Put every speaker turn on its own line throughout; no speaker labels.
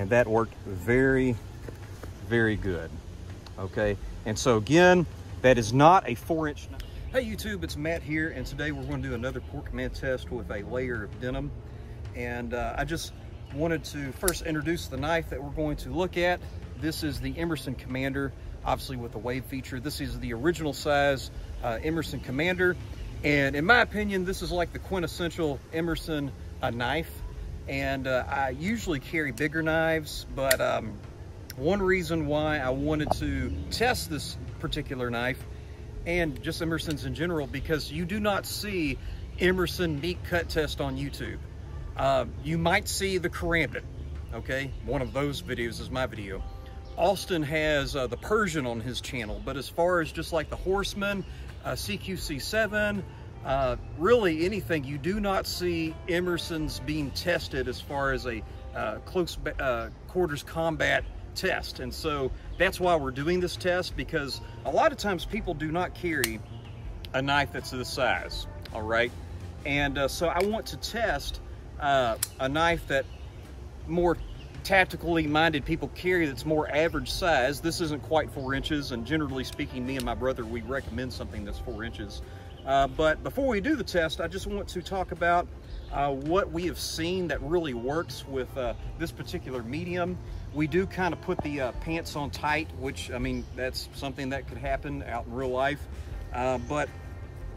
and that worked very, very good. Okay, and so again, that is not a 4-inch knife. Hey YouTube, it's Matt here, and today we're going to do another pork command test with a layer of denim. And I just wanted to first introduce the knife that we're going to look at. This is the Emerson Commander, obviously with the wave feature. This is the original size Emerson Commander, and in my opinion, this is like the quintessential Emerson knife. And I usually carry bigger knives, but one reason why I wanted to test this particular knife, and just Emerson's in general, because you do not see Emerson meat cut test on YouTube. You might see the Karambit, okay? One of those videos is my video. Austin has the Persian on his channel, but as far as just like the Horseman, CQC7, really anything, you do not see Emerson's being tested as far as a close quarters combat test. And so that's why we're doing this test, because a lot of times people do not carry a knife that's this size, all right? And so I want to test a knife that more tactically minded people carry, that's more average size. This isn't quite 4 inches, and generally speaking, me and my brother, we recommend something that's 4 inches. But before we do the test, I just want to talk about what we have seen that really works with this particular medium. We do kind of put the pants on tight, which, I mean, that's something that could happen out in real life. But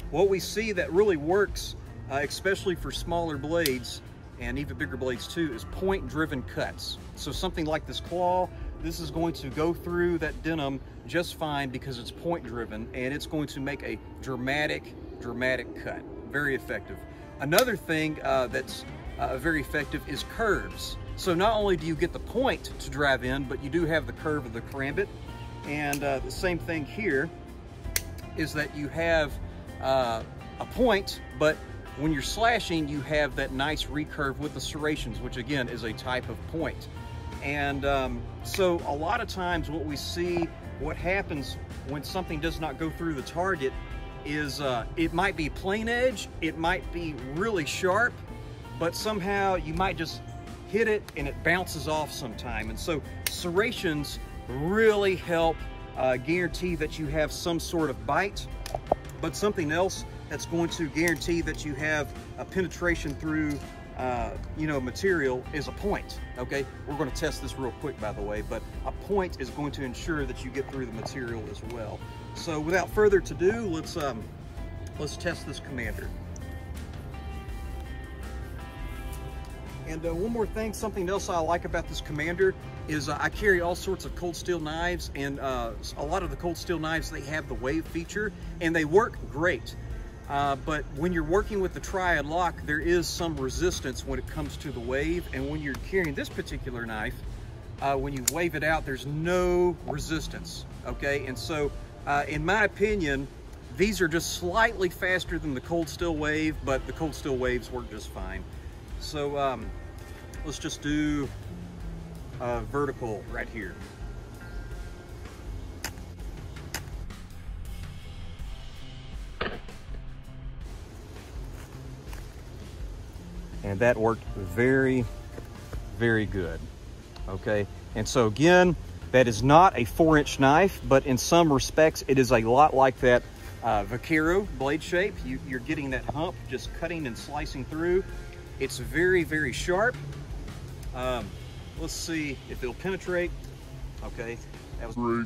what we see that really works, especially for smaller blades and even bigger blades too, is point-driven cuts. So something like this claw, this is going to go through that denim just fine because it's point-driven, and it's going to make a dramatic cut. Very effective. Another thing that's very effective is curves. So not only do you get the point to drive in, but you do have the curve of the Karambit. And the same thing here is that you have a point, but when you're slashing, you have that nice recurve with the serrations, which again is a type of point. And so a lot of times what we see, what happens when something does not go through the target is it might be plain edge, it might be really sharp, but somehow you might just hit it and it bounces off sometime. And so serrations really help guarantee that you have some sort of bite, but something else that's going to guarantee that you have a penetration through material is a point. Okay, we're going to test this real quick, by the way, but a point is going to ensure that you get through the material as well. So without further ado, let's test this Commander. And one more thing, something else I like about this Commander is I carry all sorts of cold steel knives, and a lot of the cold steel knives, they have the wave feature and they work great. But when you're working with the triad lock, there is some resistance when it comes to the wave. And when you're carrying this particular knife, when you wave it out, there's no resistance, okay? And so, in my opinion, these are just slightly faster than the cold steel wave, but the cold steel waves work just fine. So, let's just do vertical right here. And that worked very, very good, okay? And so again, that is not a 4-inch knife, but in some respects, it is a lot like that Vaquero blade shape. You're getting that hump, just cutting and slicing through. It's very, very sharp. Let's see if it'll penetrate. Okay, that was great.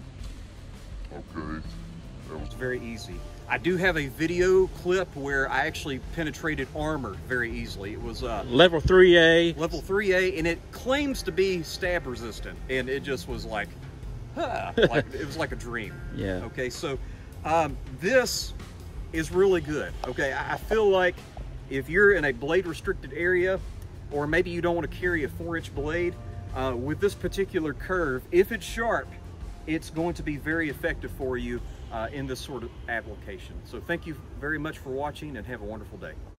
Okay, that was very easy. I do have a video clip where I actually penetrated armor very easily. It was
level 3A.
Level 3A, and it claims to be stab resistant, and it just was like, like it was like a dream.
Yeah.
Okay, so this is really good. Okay, I feel like if you're in a blade restricted area, or maybe you don't want to carry a 4-inch blade, with this particular curve, if it's sharp, it's going to be very effective for you in this sort of application. So thank you very much for watching, and have a wonderful day.